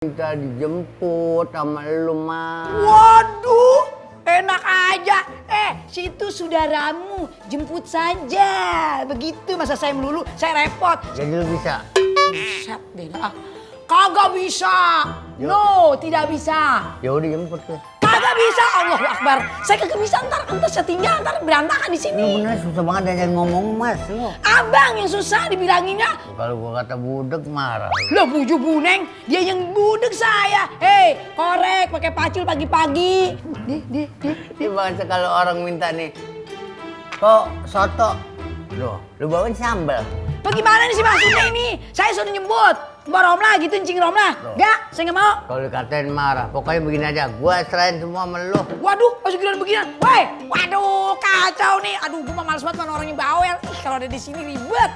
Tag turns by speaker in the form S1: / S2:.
S1: Minta dijemput sama lu mah.
S2: Waduh, enak aja. Situ saudaramu, jemput saja. Begitu masa saya melulu, saya repot.
S1: Jadi lu bisa?
S2: Buset deh lah. Kagak bisa. No, tidak bisa.
S1: Ya udah jemput tuh.
S2: Kagak bisa. Allahu Akbar. Saya kagak bisa ntar saya tinggal ntar berantakan di sini.
S1: Lu bener susah banget diajak ngomong mas lu.
S2: Abang yang susah dibilanginnya.
S1: Kalau gua kata budek marah.
S2: Lo buju buneng, dia yang budek saya. Korek pakai pacul pagi-pagi.
S1: Ini bangsa kalau orang minta nih, kok soto? Loh, lu bawain sambal.
S2: Bagaimana nih sih maksudnya ini? Saya suruh nyebut. Mbak Romla gitu, Encing Romla. Enggak, saya nggak mau.
S1: Kalau dikatain marah, pokoknya begini aja. Gua serahin semua sama lu.
S2: Waduh, masuk giliran beginian. Waduh, kacau nih. Aduh, gua mah males banget mana orang yang bawel. Kalau ada di sini ribet.